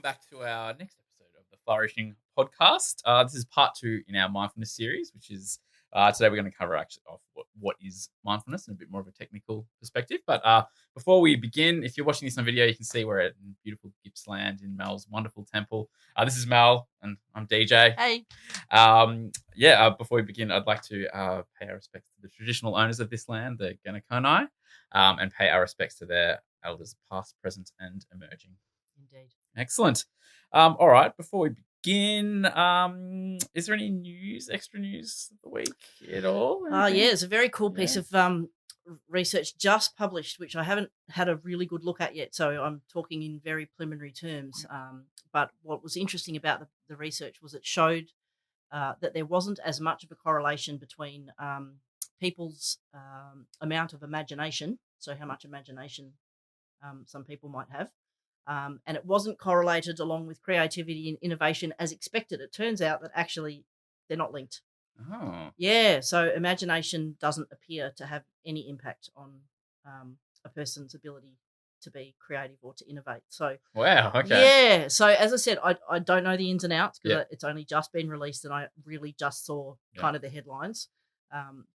back to our next episode of the Flourishing podcast. This is part 2 in our mindfulness series, which is today we're going to cover actually off what is mindfulness in a bit more of a technical perspective. But before we begin, if you're watching this on video, you can see we're in beautiful Gippsland in Mel's wonderful temple. This is Mel and I'm DJ. Hey. Before we begin, I'd like to pay our respects to the traditional owners of this land, the Ganakonai, and pay our respects to their elders past, present, and emerging. Indeed. Excellent. All right, before we begin, is there any extra news of the week at all? It's a very cool piece of research just published, which I haven't had a really good look at yet, so I'm talking in very preliminary terms. But what was interesting about the research was it showed that there wasn't as much of a correlation between people's amount of imagination, so how much imagination some people might have, and it wasn't correlated along with creativity and innovation as expected. It turns out that actually they're not linked. Oh. Yeah, so imagination doesn't appear to have any impact on a person's ability to be creative or to innovate. So wow, okay. Yeah, so as I said, I don't know the ins and outs because it's only just been released and I really just saw kind of the headlines.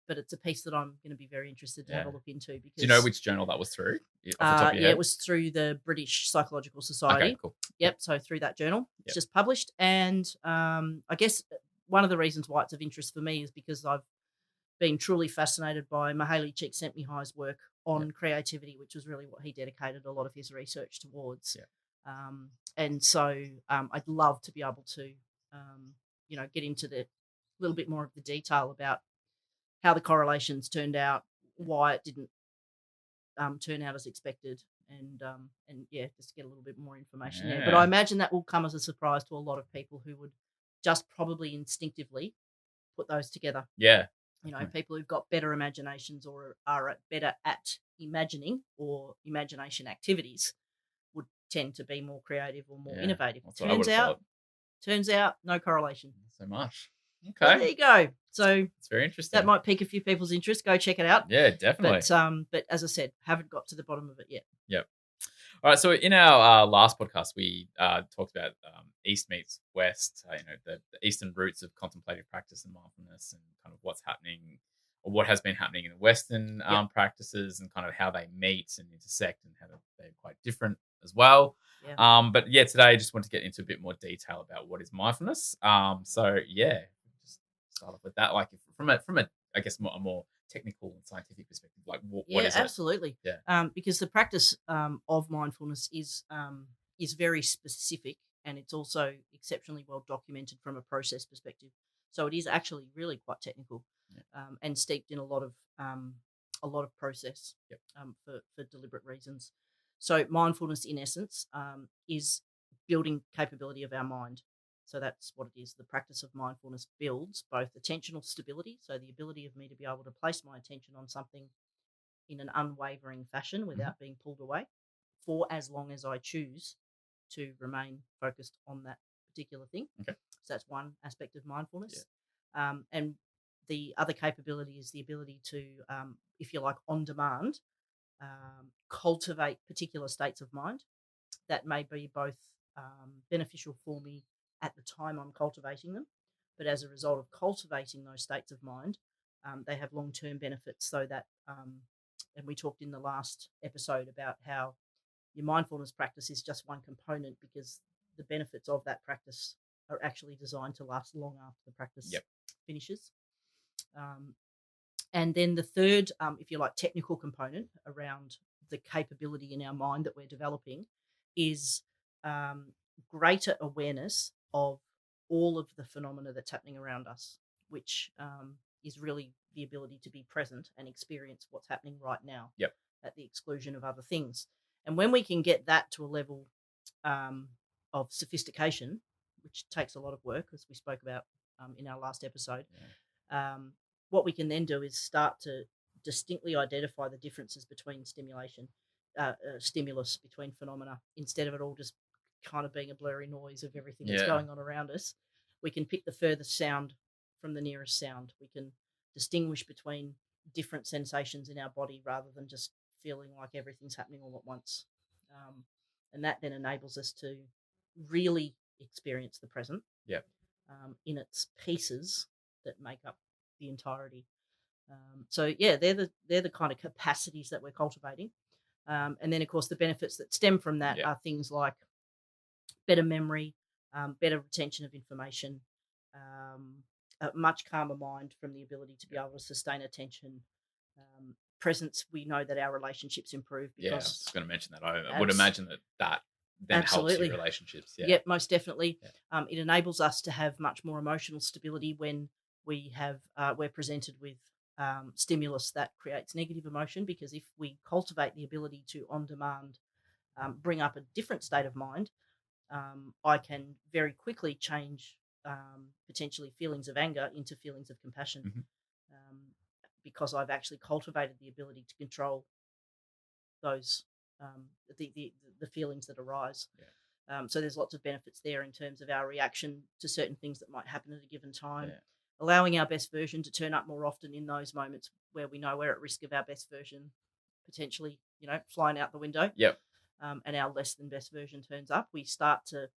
But it's a piece that I'm going to be very interested to have a look into. Because, do you know which journal that was through? Off the top of your head? It was through the British Psychological Society. Okay, cool. Yep, so through that journal. It's just published. And I guess one of the reasons why it's of interest for me is because I've been truly fascinated by Mihaly Csikszentmihalyi's work on creativity, which was really what he dedicated a lot of his research towards. And so I'd love to be able to, get into the little bit more of the detail about how the correlations turned out, why it didn't turn out as expected, and just get a little bit more information there. But I imagine that will come as a surprise to a lot of people who would just probably instinctively put those together. Yeah. People who've got better imaginations or are better at imagining or imagination activities would tend to be more creative or more innovative. Turns out, no correlation. So much. Okay. Well, there you go. So it's very interesting. That might pique a few people's interest. Go check it out. Yeah, definitely. But as I said, haven't got to the bottom of it yet. Yep. All right. So in our last podcast, we talked about East meets West. The Eastern roots of contemplative practice and mindfulness, and kind of what's happening or what has been happening in the Western practices, and kind of how they meet and intersect, and how they're quite different as well. Yeah. But today I just want to get into a bit more detail about what is mindfulness. Just start off with that, like from a I guess a more technical and scientific perspective, like what is it? Absolutely. Yeah. Because the practice of mindfulness is very specific, and it's also exceptionally well documented from a process perspective. So it is actually really quite technical, and steeped in a lot of process for deliberate reasons. So mindfulness, in essence, is building capability of our mind. So that's what it is. The practice of mindfulness builds both attentional stability, so the ability of me to be able to place my attention on something in an unwavering fashion without being pulled away for as long as I choose to remain focused on that particular thing. Okay. So that's one aspect of mindfulness. And the other capability is the ability to, if you like, on demand, cultivate particular states of mind that may be both beneficial for me at the time I'm cultivating them, but as a result of cultivating those states of mind, they have long-term benefits. So that, and we talked in the last episode about how your mindfulness practice is just one component, because the benefits of that practice are actually designed to last long after the practice finishes. And then the third, if you like, technical component around the capability in our mind that we're developing is greater awareness of all of the phenomena that's happening around us, which is really the ability to be present and experience what's happening right now at the exclusion of other things. And when we can get that to a level of sophistication, which takes a lot of work, as we spoke about in our last episode, what we can then do is start to distinctly identify the differences between stimulus between phenomena, instead of it all just kind of being a blurry noise of everything that's going on around us. We can pick the furthest sound from the nearest sound. We can distinguish between different sensations in our body rather than just feeling like everything's happening all at once. And that then enables us to really experience the present. Yeah. In its pieces that make up the entirety. So yeah, they're the kind of capacities that we're cultivating. And then of course the benefits that stem from that Yeah. are things like better memory, better retention of information, a much calmer mind from the ability to be able to sustain attention, presence. We know that our relationships improve Yeah, I because was going to mention that. I would imagine that then helps absolutely. your relationships. Yeah. Yep, most definitely. Yeah. It enables us to have much more emotional stability when we're presented with stimulus that creates negative emotion, because if we cultivate the ability to on demand bring up a different state of mind, I can very quickly change potentially feelings of anger into feelings of compassion, um, because I've actually cultivated the ability to control those the feelings that arise. Yeah. So there's lots of benefits there in terms of our reaction to certain things that might happen at a given time. Yeah. Allowing our best version to turn up more often in those moments where we know we're at risk of our best version potentially, flying out the window. Yep. And our less than best version turns up. We start to,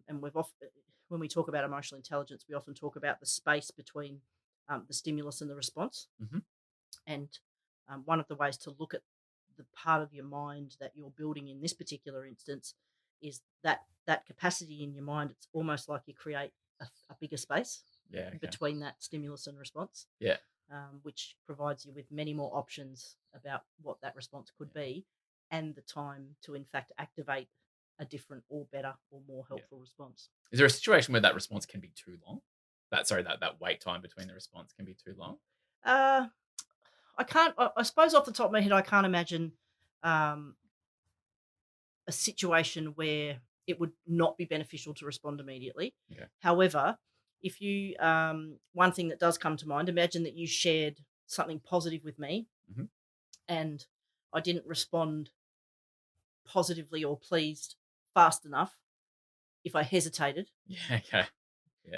and when we talk about emotional intelligence, we often talk about the space between the stimulus and the response. Mm-hmm. And one of the ways to look at the part of your mind that you're building in this particular instance is that capacity in your mind. It's almost like you create a bigger space between that stimulus and response. Yeah. Which provides you with many more options about what that response could be, and the time to in fact activate a different or better or more helpful response. Is there a situation where that response can be too long? That wait time between the response can be too long? I can't. I suppose off the top of my head, I can't imagine a situation where it would not be beneficial to respond immediately. Okay. However, if you one thing that does come to mind, imagine that you shared something positive with me, and I didn't respond positively or pleased fast enough. If I hesitated,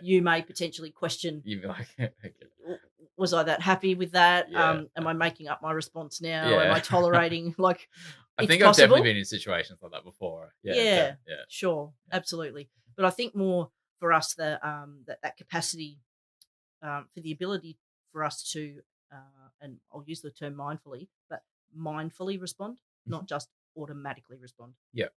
you may potentially question, you'd be like, okay. Was I that happy with that? Am I making up my response now? Am I tolerating? Like, I think possible. I've definitely been in situations like that before. Sure, absolutely. But I think more for us that capacity for the ability for us to, and I'll use the term mindfully, but mindfully respond, not just automatically respond. Yep.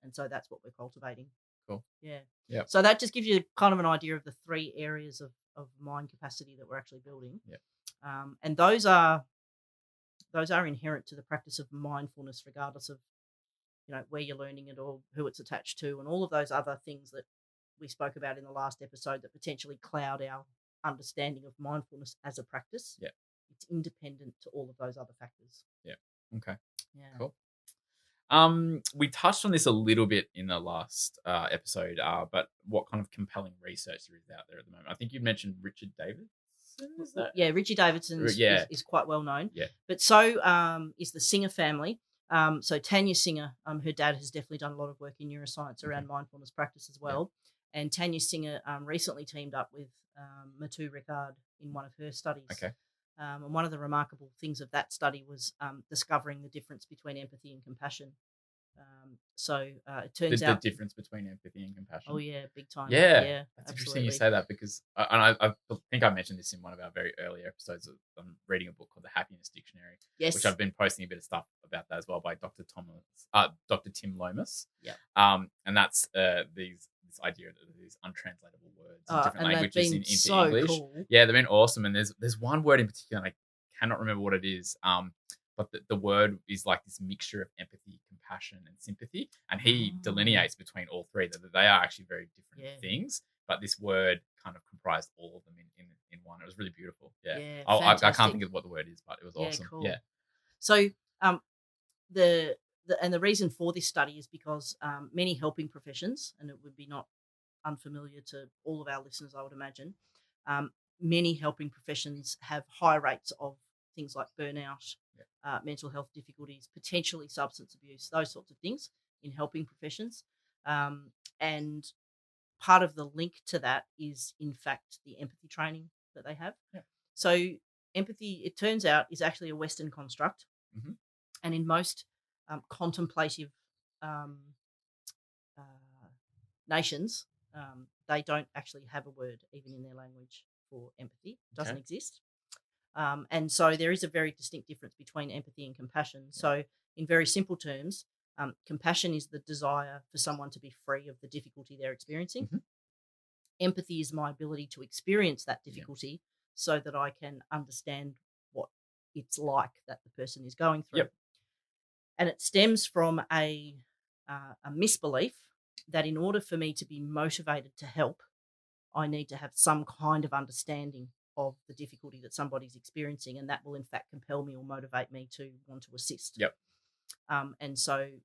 And so that's what we're cultivating. Cool. Yeah. So that just gives you kind of an idea of the three areas of mind capacity that we're actually building. And those are inherent to the practice of mindfulness, regardless of where you're learning it or who it's attached to, and all of those other things that we spoke about in the last episode that potentially cloud our understanding of mindfulness as a practice. It's independent to all of those other factors. Okay. Yeah. Cool. We touched on this a little bit in the last episode, but what kind of compelling research there is out there at the moment? I think you mentioned Richard Davidson. Is that? Yeah, Richie Davidson is quite well known. Yeah. But so is the Singer family. So Tanya Singer, her dad has definitely done a lot of work in neuroscience around mindfulness practice as well. And Tanya Singer recently teamed up with Matu Ricard in one of her studies. Okay. And one of the remarkable things of that study was discovering the difference between empathy and compassion. So it turns out the difference between empathy and compassion. Oh yeah, big time. Yeah, that's interesting you say that, because I think I mentioned this in one of our very early episodes. I'm reading a book called The Happiness Dictionary, which I've been posting a bit of stuff about that as well by Dr. Tim Lomas. And that's this idea of these untranslatable words in different languages into so English. Cool. Yeah, they've been awesome. And there's one word in particular, and I cannot remember what it is. But the word is like this mixture of empathy, compassion, and sympathy. And he delineates between all three, that they are actually very different things. But this word kind of comprised all of them in one. It was really beautiful. I can't think of what the word is, but it was awesome. Cool. So the reason for this study is because many helping professions, and it would be not unfamiliar to all of our listeners, I would imagine, many helping professions have high rates of things like burnout, mental health difficulties, potentially substance abuse, those sorts of things in helping professions. And part of the link to that is, in fact, the empathy training that they have. So empathy, it turns out, is actually a Western construct. And in most contemplative nations, they don't actually have a word even in their language for empathy. It doesn't Okay. exist. And so there is a very distinct difference between empathy and compassion. So in very simple terms, compassion is the desire for someone to be free of the difficulty they're experiencing. Mhm. Empathy is my ability to experience that difficulty so that I can understand what it's like that the person is going through. Yep. And it stems from a misbelief that in order for me to be motivated to help, I need to have some kind of understanding of the difficulty that somebody's experiencing, and that will in fact compel me or motivate me to want to assist. Yep. And so,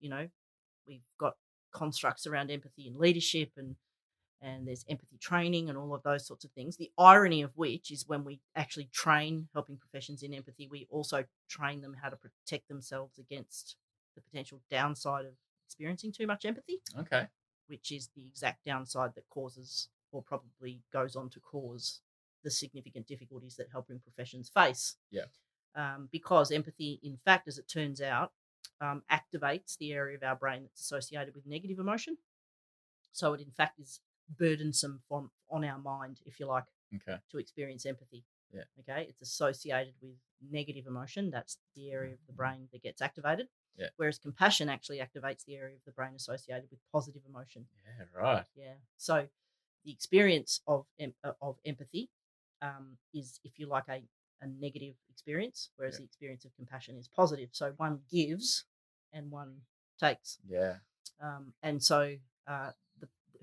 we've got constructs around empathy and leadership, and there's empathy training and all of those sorts of things. The irony of which is when we actually train helping professions in empathy, we also train them how to protect themselves against the potential downside of experiencing too much empathy, Okay. which is the exact downside that causes or probably goes on to cause the significant difficulties that helping professions face. Yeah. Because empathy, in fact, as it turns out, activates the area of our brain that's associated with negative emotion. So it, in fact, is burdensome on our mind, if you like, Okay. to experience empathy. Yeah. Okay. It's associated with negative emotion. That's the area of the brain that gets activated. Yeah. Whereas compassion actually activates the area of the brain associated with positive emotion. Yeah. Right. Yeah. So the experience of empathy is, if you like, a negative experience, whereas the experience of compassion is positive. So one gives and one takes. Yeah. And so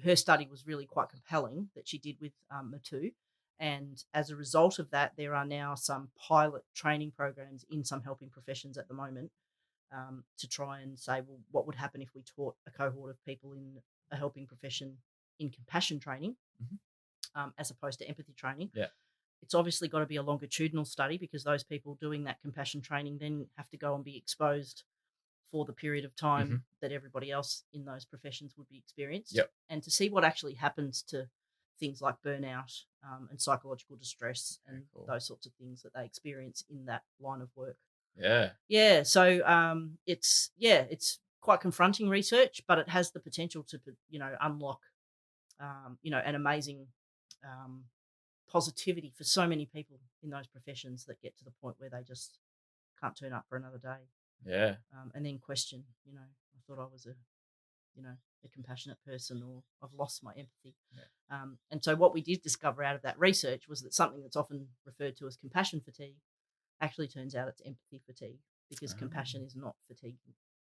her study was really quite compelling that she did with Matu. And as a result of that, there are now some pilot training programs in some helping professions at the moment to try and say, well, what would happen if we taught a cohort of people in a helping profession in compassion training as opposed to empathy training? Yeah. It's obviously got to be a longitudinal study because those people doing that compassion training then have to go and be exposed for the period of time that everybody else in those professions would be experienced. Yep. And to see what actually happens to things like burnout and psychological distress and those sorts of things that they experience in that line of work. Yeah. Yeah. So it's quite confronting research, but it has the potential to unlock an amazing positivity for so many people in those professions that get to the point where they just can't turn up for another day. Yeah. And then question, I thought I was a compassionate person, or I've lost my empathy. Yeah. And so what we did discover out of that research was that something that's often referred to as compassion fatigue actually turns out it's empathy fatigue, because compassion is not fatigue.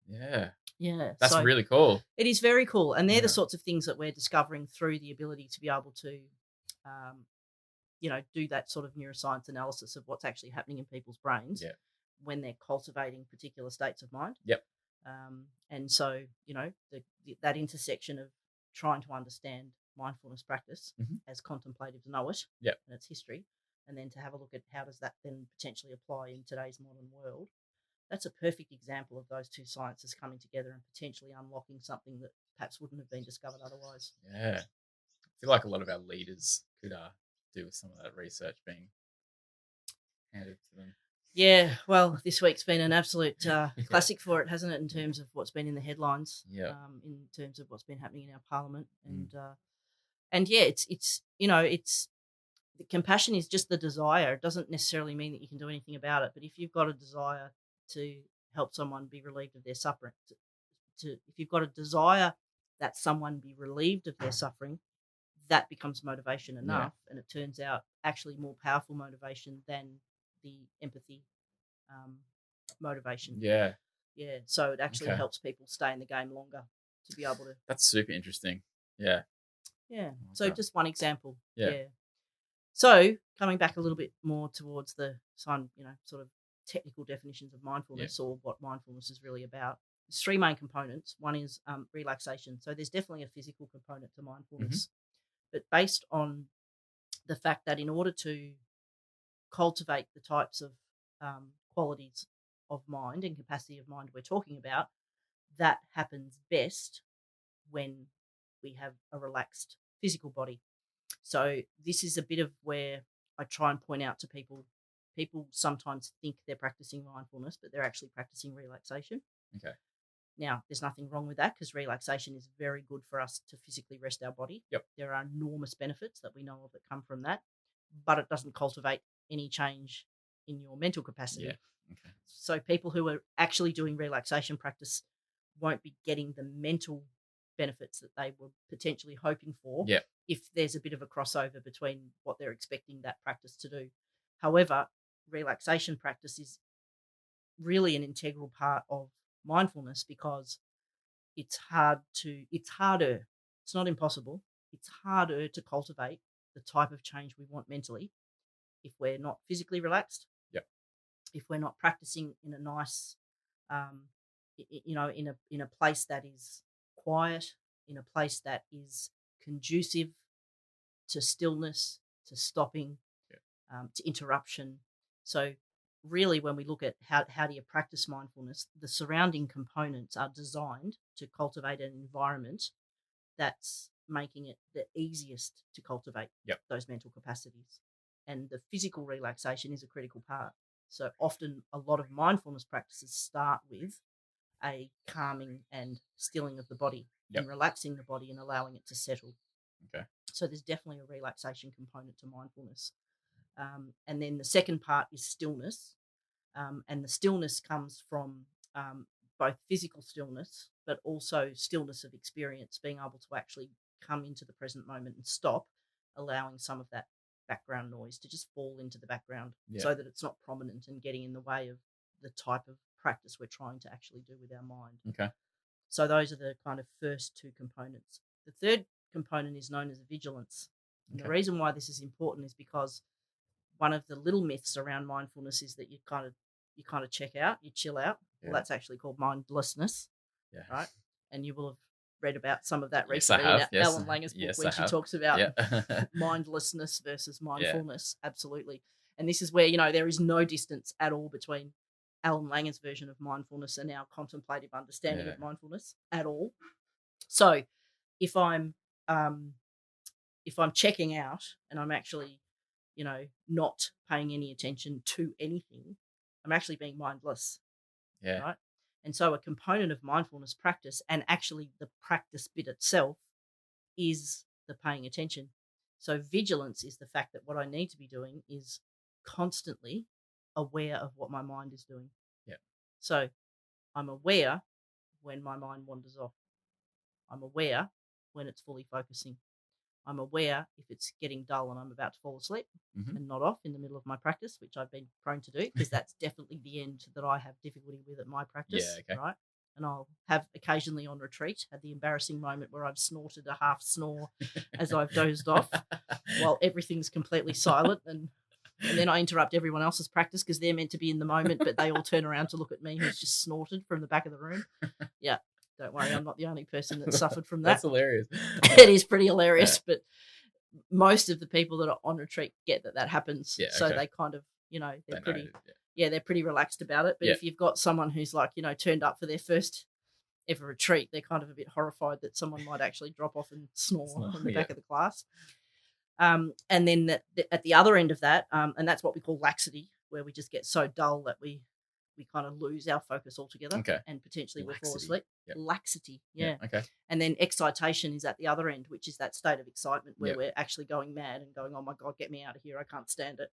Yeah. Yeah. That's really cool. It is very cool. And they're the sorts of things that we're discovering through the ability to be able to, do that sort of neuroscience analysis of what's actually happening in people's brains when they're cultivating particular states of mind. Yep. And so, that intersection of trying to understand mindfulness practice as contemplatives know it and its history, and then to have a look at how does that then potentially apply in today's modern world. That's a perfect example of those two sciences coming together and potentially unlocking something that perhaps wouldn't have been discovered otherwise. Yeah. I feel like a lot of our leaders could do with some of that research being handed to them. Yeah, well, this week's been an absolute classic for it, hasn't it, in terms of what's been in the headlines, in terms of what's been happening in our parliament. And it's the compassion is just the desire. It doesn't necessarily mean that you can do anything about it, but if you've got a desire to help someone be relieved of their suffering, if you've got a desire that someone be relieved of their suffering, that becomes motivation enough, and it turns out actually more powerful motivation than the empathy motivation. Yeah. So it actually helps people stay in the game longer to be able to. That's super interesting. Yeah. So just one example. Yeah. So coming back a little bit more towards the sort of technical definitions of mindfulness or what mindfulness is really about. There's three main components. One is relaxation. So there's definitely a physical component to mindfulness, but based on the fact that in order to cultivate the types of qualities of mind and capacity of mind we're talking about, that happens best when we have a relaxed physical body. So this is a bit of where I try and point out to people sometimes think they're practicing mindfulness, but they're actually practicing relaxation. Okay. Now, there's nothing wrong with that because relaxation is very good for us to physically rest our body. Yep. There are enormous benefits that we know of that come from that, but it doesn't cultivate any change in your mental capacity. Yeah. Okay. So people who are actually doing relaxation practice won't be getting the mental benefits that they were potentially hoping for Yeah. if there's a bit of a crossover between what they're expecting that practice to do. However, relaxation practice is really an integral part of mindfulness because it's harder, it's not impossible, it's harder to cultivate the type of change we want mentally if we're not physically relaxed. Yep. If we're not practicing in a nice, in a place that is quiet, in a place that is conducive to stillness, to stopping, to interruption. So really, when we look at how do you practice mindfulness, the surrounding components are designed to cultivate an environment that's making it the easiest to cultivate those mental capacities. And the physical relaxation is a critical part. So often a lot of mindfulness practices start with a calming and stilling of the body and relaxing the body and allowing it to settle. Okay. So there's definitely a relaxation component to mindfulness. And then the second part is stillness. And the stillness comes from both physical stillness, but also stillness of experience, being able to actually come into the present moment and stop, allowing some of that background noise to just fall into the background so that it's not prominent and getting in the way of the type of practice we're trying to actually do with our mind. Okay. So those are the kind of first two components. The third component is known as vigilance. And the reason why this is important is because one of the little myths around mindfulness is that you kind of check out, you chill out. Well, that's actually called mindlessness, right? And you will have read about some of that recently in Ellen Langer's book when she talks about mindlessness versus mindfulness. Absolutely. And this is where, there is no distance at all between Ellen Langer's version of mindfulness and our contemplative understanding of mindfulness at all. So if I'm checking out and I'm actually not paying any attention to anything, I'm actually being mindless. Yeah. Right. And so a component of mindfulness practice, and actually the practice bit itself, is the paying attention. So vigilance is the fact that what I need to be doing is constantly aware of what my mind is doing. Yeah. So I'm aware when my mind wanders off. I'm aware when it's fully focusing. I'm aware if it's getting dull and I'm about to fall asleep and nod off in the middle of my practice, which I've been prone to do because that's definitely the end that I have difficulty with at my practice, right? And I'll have occasionally on retreat had the embarrassing moment where I've snorted a half snore as I've dozed off while everything's completely silent, and then I interrupt everyone else's practice because they're meant to be in the moment, but they all turn around to look at me who's just snorted from the back of the room. Yeah. Don't worry, I'm not the only person that suffered from that. That's hilarious. It is pretty hilarious, but most of the people that are on retreat get that happens. So they kind of, they're pretty relaxed about it. But if you've got someone who's like, turned up for their first ever retreat, they're kind of a bit horrified that someone might actually drop off and snore on the back of the class. And then at the other end of that, and that's what we call laxity, where we just get so dull that we kind of lose our focus altogether and potentially we'll fall asleep. Laxity, Okay. And then excitation is at the other end, which is that state of excitement where we're actually going mad and going, oh my God, get me out of here. I can't stand it.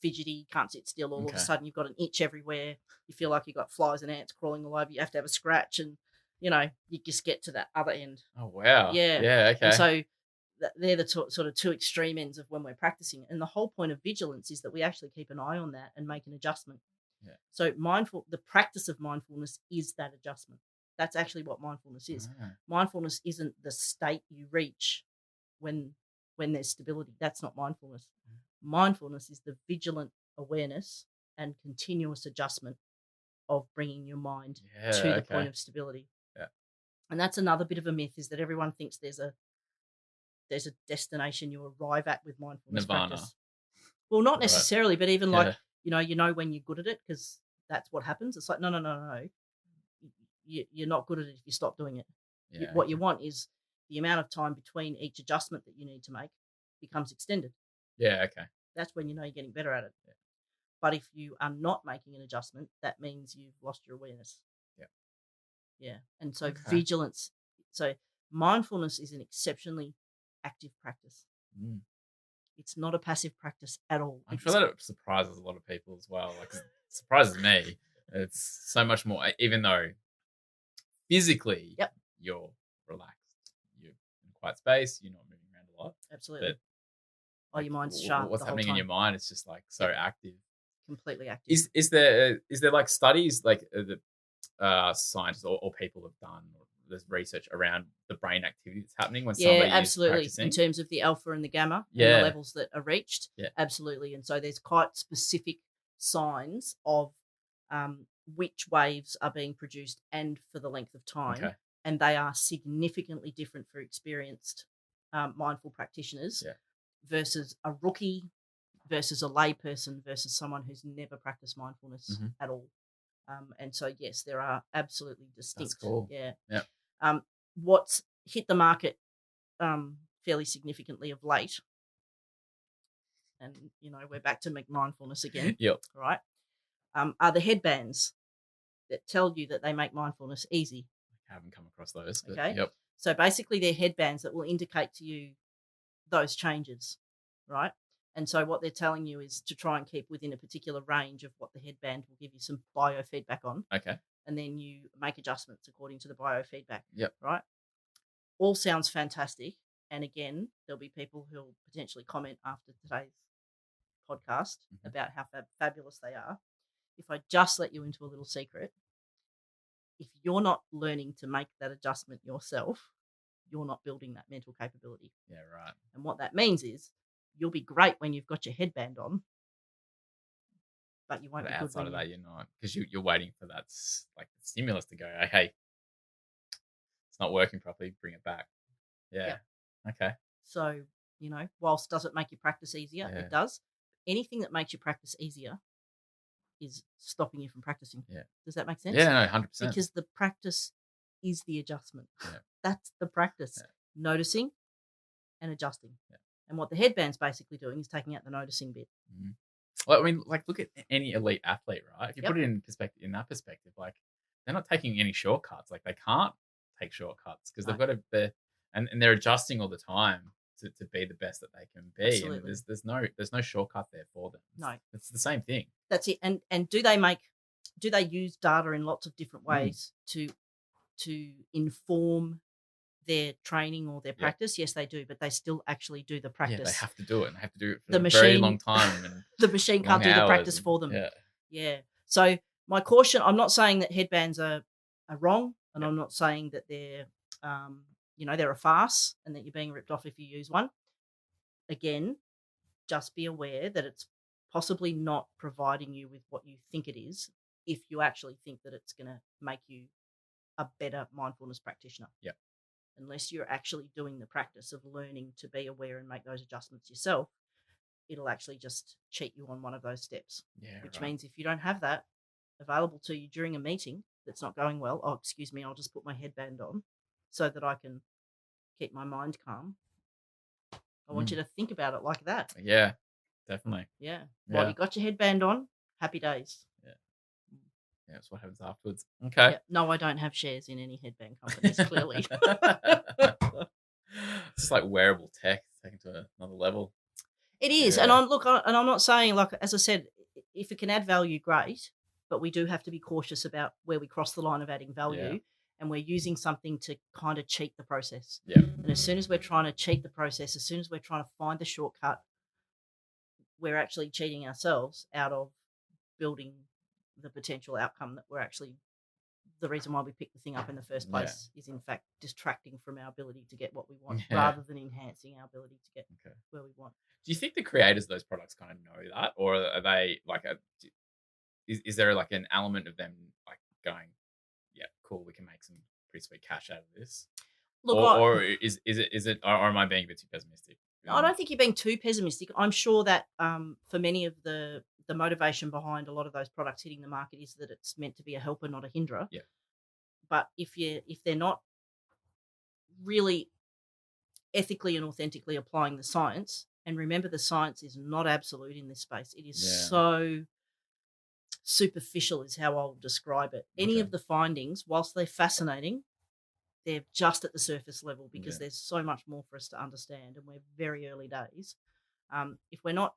Fidgety, can't sit still. All of a sudden you've got an itch everywhere. You feel like you've got flies and ants crawling all over you. You have to have a scratch and, you just get to that other end. Oh, wow. Yeah. Yeah, okay. And so they're the sort of two extreme ends of when we're practicing. And the whole point of vigilance is that we actually keep an eye on that and make an adjustment. Yeah. So the practice of mindfulness is that adjustment. That's actually what mindfulness is. Mindfulness isn't the state you reach when there's stability. That's not mindfulness. Mindfulness is the vigilant awareness and continuous adjustment of bringing your mind to the point of stability. Yeah. And that's another bit of a myth, is that everyone thinks there's a destination you arrive at with mindfulness practice. Well, not necessarily, but even like, when you're good at it, because that's what happens. It's like, no. You're not good at it if you stop doing it. Yeah, what you want is the amount of time between each adjustment that you need to make becomes extended. Yeah, okay. That's when you're getting better at it. Yeah. But if you are not making an adjustment, that means you've lost your awareness. Yeah. Yeah. And so Okay. vigilance. So mindfulness is an exceptionally active practice. Mm. It's not a passive practice at all. I'm sure that it surprises a lot of people as well. Like, it surprises me. It's so much more, even though physically Yep. you're relaxed, you're in quiet space, you're not moving around a lot. Absolutely. But Your mind's sharp. what's the whole happening time. in your mind? It's just like so active. Completely active. Is there like studies like the scientists or people have done? Or there's research around the brain activity that's happening when somebody absolutely. is practicing. In terms of the alpha and the gamma and the levels that are reached, absolutely. And so there's quite specific signs of which waves are being produced and for the length of time. Okay. And they are significantly different for experienced mindful practitioners versus a rookie, versus a lay person, versus someone who's never practiced mindfulness at all. And so, yes, there are absolutely distinct. That's cool. Yeah. What's hit the market fairly significantly of late, and we're back to mindfulness again. Yep. Right. Are the headbands that tell you that they make mindfulness easy. I haven't come across those. But Okay. Yep. So basically, they're headbands that will indicate to you those changes, right? And so what they're telling you is to try and keep within a particular range of what the headband will give you some biofeedback on. Okay. And then you make adjustments according to the biofeedback. Yep. Right? All sounds fantastic. And again, there'll be people who'll potentially comment after today's podcast about how fabulous they are. If I just let you into a little secret, if you're not learning to make that adjustment yourself, you're not building that mental capability. Yeah, right. And what that means is you'll be great when you've got your headband on, but you won't be good outside when of that, you're not, because you're waiting for that like stimulus to go. Hey, it's not working properly. Bring it back. Yeah. Okay. So whilst does it make your practice easier? Yeah. It does. Anything that makes your practice easier is stopping you from practicing. Yeah. Does that make sense? Yeah, no, 100%. Because the practice is the adjustment. Yeah. That's the practice. Yeah. Noticing and adjusting. Yeah. And what the headband's basically doing is taking out the noticing bit. Mm-hmm. Well, I mean, like, look at any elite athlete, right? If you put it in that perspective, like, they're not taking any shortcuts. Like, they can't take shortcuts because they've got to, and they're adjusting all the time to be the best that they can be. Absolutely. And there's no shortcut there for them. No, it's the same thing. That's it. And do they use data in lots of different ways to inform their training or their practice? Yes, they do, but they still actually do the practice. Yeah, they have to do it. And they have to do it for a very long time. And the machine can't do the practice for them. Yeah. So my caution, I'm not saying that headbands are wrong, and I'm not saying that they're they're a farce and that you're being ripped off if you use one. Again, just be aware that it's possibly not providing you with what you think it is if you actually think that it's going to make you a better mindfulness practitioner. Yeah. Unless you're actually doing the practice of learning to be aware and make those adjustments yourself, it'll actually just cheat you on one of those steps. Yeah. Which means if you don't have that available to you during a meeting that's not going well, oh, excuse me, I'll just put my headband on so that I can keep my mind calm. I want you to think about it like that. Yeah, definitely. Yeah. While you got your headband on, happy days. Yeah. Yeah, that's what happens afterwards. Okay. Yeah. No, I don't have shares in any headband companies, clearly. It's like wearable tech taken to another level. It is. Yeah. And I'm not saying, like, as I said, if it can add value, great. But we do have to be cautious about where we cross the line of adding value. Yeah. And we're using something to kind of cheat the process. Yeah. And as soon as we're trying to cheat the process, as soon as we're trying to find the shortcut, we're actually cheating ourselves out of building the potential outcome that we're actually, the reason why we picked the thing up in the first place is in fact distracting from our ability to get what we want rather than enhancing our ability to get where we want. Do you think the creators of those products kind of know that? Or are they like is there like an element of them like going, yeah, cool, we can make some pretty sweet cash out of this? Look, or is it or am I being a bit too pessimistic? I don't think you're being too pessimistic. I'm sure that for many of the motivation behind a lot of those products hitting the market is that it's meant to be a helper, not a hinderer. Yeah. But if they're not really ethically and authentically applying the science, and remember the science is not absolute in this space. It is so superficial is how I'll describe it. Any Okay. of the findings, whilst they're fascinating, they're just at the surface level because Yeah. there's so much more for us to understand, and we're very early days. If we're not,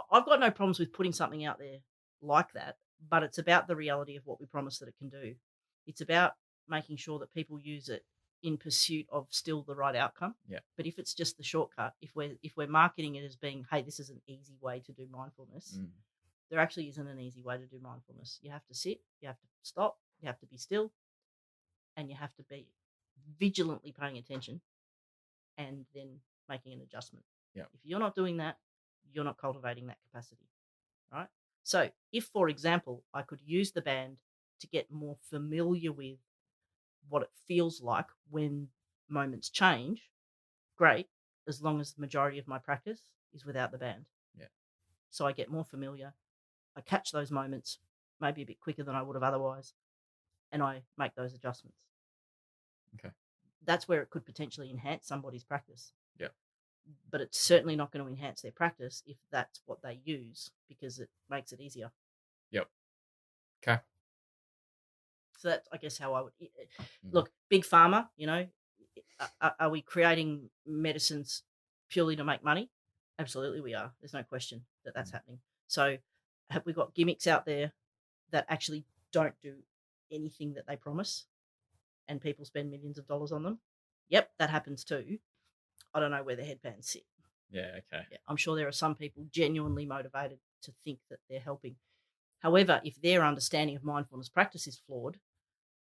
I've got no problems with putting something out there like that, but it's about the reality of what we promise that it can do. It's about making sure that people use it in pursuit of still the right outcome. Yeah. But if it's just the shortcut, if we're marketing it as being, hey, this is an easy way to do mindfulness, there actually isn't an easy way to do mindfulness. You have to sit, you have to stop, you have to be still, and you have to be vigilantly paying attention and then making an adjustment. Yeah. If you're not doing that, you're not cultivating that capacity, right? So if, for example, I could use the band to get more familiar with what it feels like when moments change, great, as long as the majority of my practice is without the band. Yeah. So I get more familiar. I catch those moments maybe a bit quicker than I would have otherwise, and I make those adjustments. Okay. That's where it could potentially enhance somebody's practice. Yeah. But it's certainly not going to enhance their practice if that's what they use, because it makes it easier. Yep. Okay. So that's, I guess, how I would look. Big Pharma, are we creating medicines purely to make money? Absolutely, we are. There's no question that that's happening. So, have we got gimmicks out there that actually don't do anything that they promise, and people spend millions of dollars on them? Yep, that happens too. I don't know where the headbands sit. Yeah. Okay. Yeah, I'm sure there are some people genuinely motivated to think that they're helping. However, if their understanding of mindfulness practice is flawed,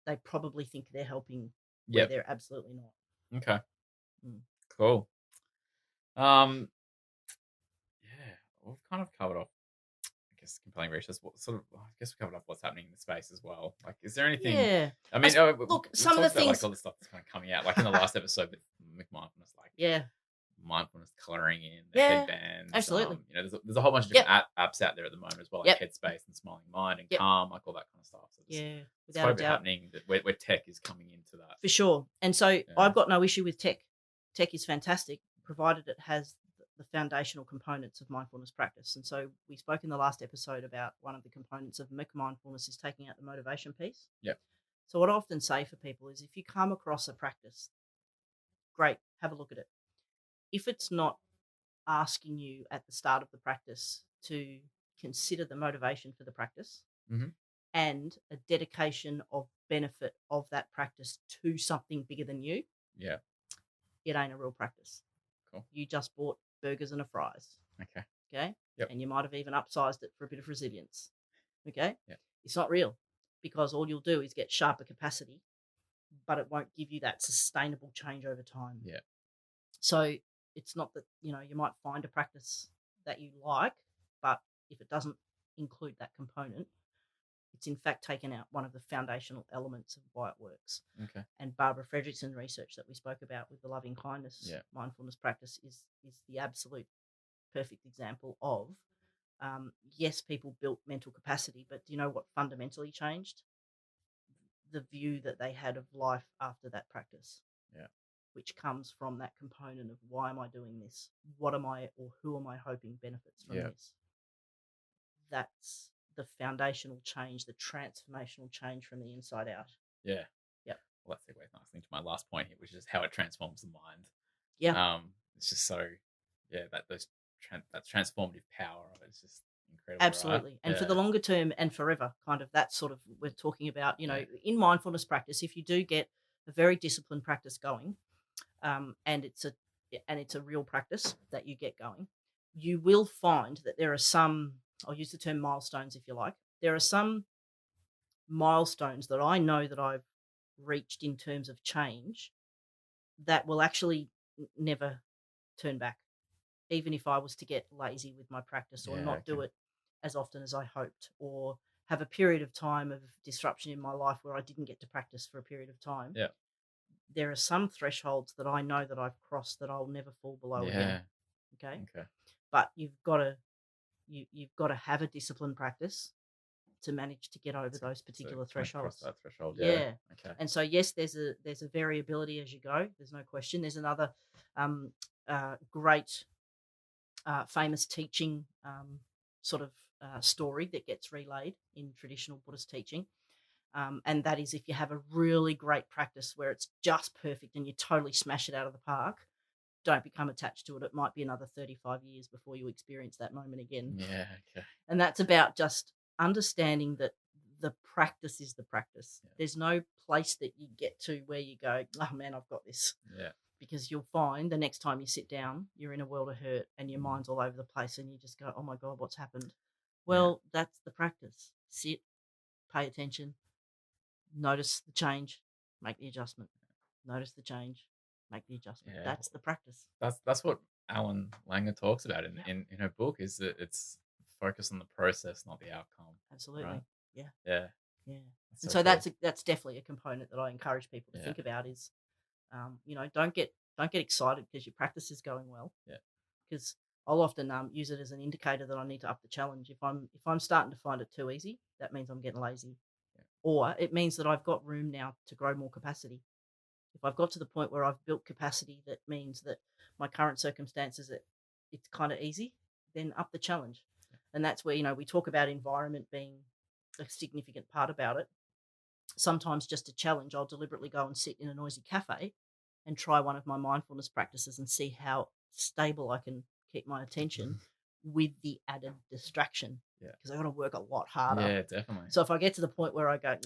they probably think they're helping where they're absolutely not. Okay. Mm. Cool. Yeah, we've kind of covered off, I guess, compelling research. What sort of? I guess we covered off what's happening in the space as well. Like, is there anything? Yeah. I mean, Look, we some of talked the about like things. all the stuff that's kind of coming out, like in the last episode with mindfulness, like Yeah, mindfulness coloring in the Yeah, headbands. absolutely. There's a whole bunch of different apps out there at the moment as well, like Headspace and Smiling Mind and Yep. Calm, like all that kind of stuff. So Yeah, it's without quite a a bit doubt. happening that where tech is coming into that. For sure. And so I've got no issue with tech. Tech is fantastic, provided it has the foundational components of mindfulness practice. And so we spoke in the last episode about one of the components of mindfulness is taking out the motivation piece. Yeah. So what I often say for people is, if you come across a practice, great, have a look at it. If it's not asking you at the start of the practice to consider the motivation for the practice, and a dedication of benefit of that practice to something bigger than you, it ain't a real practice. Cool. You just bought burgers and a fries. Okay. Yep. And you might have even upsized it for a bit of resilience. Okay. Yeah. It's not real, because all you'll do is get sharper capacity, but it won't give you that sustainable change over time. Yeah. So it's not that, you might find a practice that you like, but if it doesn't include that component, it's in fact taken out one of the foundational elements of why it works. Okay. And Barbara Fredrickson research that we spoke about with the loving kindness mindfulness practice is the absolute perfect example of, yes, people built mental capacity, but do you know what fundamentally changed? The view that they had of life after that practice. Yeah. Which comes from that component of, why am I doing this? What am I, or who am I hoping benefits from this? That's the foundational change, the transformational change from the inside out. Yeah. Yep. Well, that segues nicely into my last point here, which is how it transforms the mind. Yeah. It's just so, that that transformative power of it is just incredible. Absolutely. Right? And for the longer term and forever, kind of, that's sort of, we're talking about, in mindfulness practice, if you do get a very disciplined practice going, and it's a real practice that you get going, you will find that there are some, I'll use the term milestones if you like. There are some milestones that I know that I've reached in terms of change that will actually never turn back, even if I was to get lazy with my practice, or not do it as often as I hoped, or have a period of time of disruption in my life where I didn't get to practice for a period of time. Yeah. There are some thresholds that I know that I've crossed that I'll never fall below again. Okay. But you've got to have a disciplined practice to manage to get over those particular thresholds. Cross that threshold. Yeah. Okay. And so, yes, there's a variability as you go. There's no question. There's another great famous teaching sort of story that gets relayed in traditional Buddhist teaching. And that is, if you have a really great practice where it's just perfect and you totally smash it out of the park, don't become attached to it. It might be another 35 years before you experience that moment again. Yeah. Okay. And that's about just understanding that the practice is the practice. Yeah. There's no place that you get to where you go, oh man, I've got this. Yeah. Because you'll find the next time you sit down, you're in a world of hurt and your mind's all over the place and you just go, oh my God, what's happened? Well, that's the practice. Sit, pay attention, notice the change, make the adjustment. Notice the change, make the adjustment. Yeah. That's the practice. That's what Alan Langer talks about in, Yeah. in her book, is that it's focus on the process, not the outcome. Absolutely. Right? Yeah. Yeah. Yeah. That's And so so cool. that's definitely a component that I encourage people to Yeah. think about is, don't get excited because your practice is going well. Yeah. Because I'll often use it as an indicator that I need to up the challenge. If I'm starting to find it too easy, that means I'm getting lazy. Yeah. Or it means that I've got room now to grow more capacity. If I've got to the point where I've built capacity, that means that my current circumstances, it's kind of easy, then up the challenge. Yeah. And that's where, we talk about environment being a significant part about it. Sometimes just a challenge, I'll deliberately go and sit in a noisy cafe and try one of my mindfulness practices and see how stable I can keep my attention with the added distraction. Yeah. Because I've got to work a lot harder. Yeah, definitely. So if I get to the point where I go,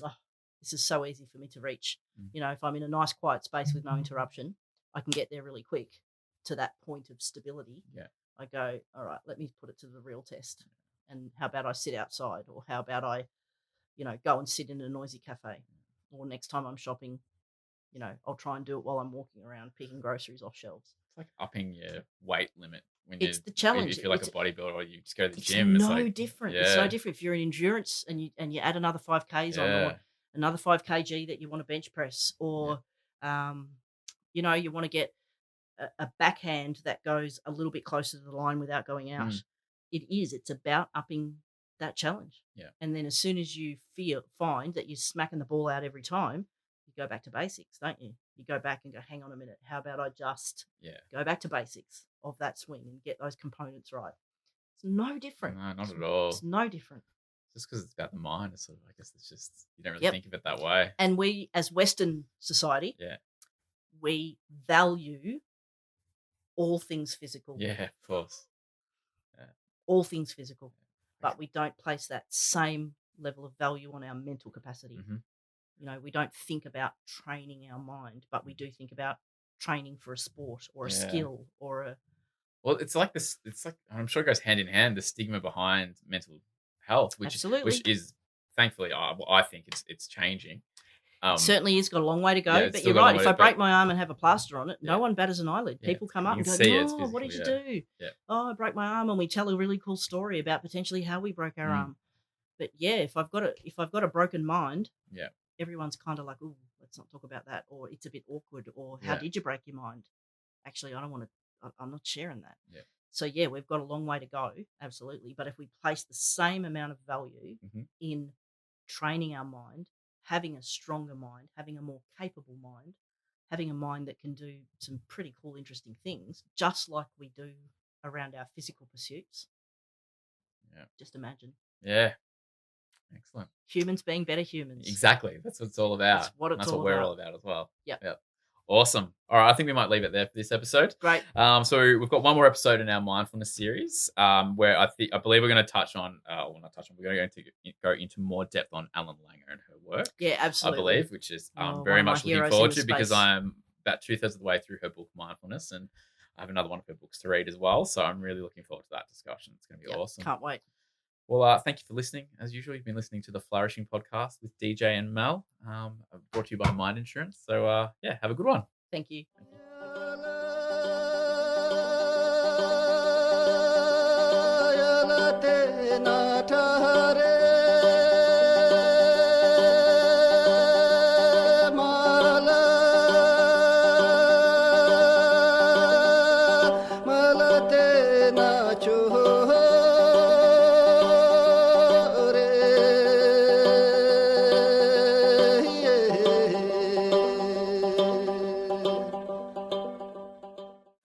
this is so easy for me to reach, if I'm in a nice quiet space with no interruption, I can get there really quick to that point of stability. Yeah. I go, all right, let me put it to the real test. And how about I sit outside, or how about I, go and sit in a noisy cafe, or next time I'm shopping, I'll try and do it while I'm walking around picking groceries off shelves. It's like upping your weight limit when it's the challenge. If you're like a bodybuilder or you just go to the it's gym. No it's like, different. Yeah. It's no different if you're in endurance and you add another 5Ks on, or another 5 kg that you want to bench press, or you want to get a backhand that goes a little bit closer to the line without going out. It's about upping that challenge. Yeah. And then as soon as you find that you're smacking the ball out every time, you go back to basics, don't you? You go back and go, hang on a minute, how about I just go back to basics of that swing and get those components right? It's no different. No, not at all. It's no different. Just because it's about the mind, it's sort of, I guess it's just, you don't really think of it that way. And we, as Western society, we value all things physical. Yeah, of course. Yeah. All things physical. But we don't place that same level of value on our mental capacity. We don't think about training our mind, but we do think about training for a sport or a skill or a... Well, it's like this. It's like, I'm sure it goes hand in hand, the stigma behind mental health, which is thankfully, I think it's changing. It certainly is got a long way to go, Yeah, but you're right. If I break my arm and have a plaster on it, no one batters an eyelid. Yeah, People come up and go, "Oh, what did you do?" Yeah. "Oh, I broke my arm," and we tell a really cool story about potentially how we broke our arm. But if I've got a broken mind, everyone's kind of like, "Ooh, let's not talk about that," or "It's a bit awkward," or "How did you break your mind?" Actually, I don't want to. I'm not sharing that. Yeah. So we've got a long way to go, absolutely. But if we place the same amount of value in training our mind, having a stronger mind, having a more capable mind, having a mind that can do some pretty cool, interesting things, just like we do around our physical pursuits. Yeah. Just imagine. Yeah. Excellent. Humans being better humans. Exactly. That's what it's all about. That's what we're all about as well. Yep. Awesome. All right, I think we might leave it there for this episode. Great. So we've got one more episode in our mindfulness series, where I believe we're going to touch on, we're going to go into more depth on Alan Langer and her work. Yeah, absolutely. I believe, which is very much looking forward to, because I'm about 2/3 of the way through her book Mindfulness, and I have another one of her books to read as well. So I'm really looking forward to that discussion. It's going to be awesome. Can't wait. Well, thank you for listening. As usual, you've been listening to the Flourishing podcast with DJ and Mel, brought to you by Mind Insurance. So have a good one. Thank you. Thank you.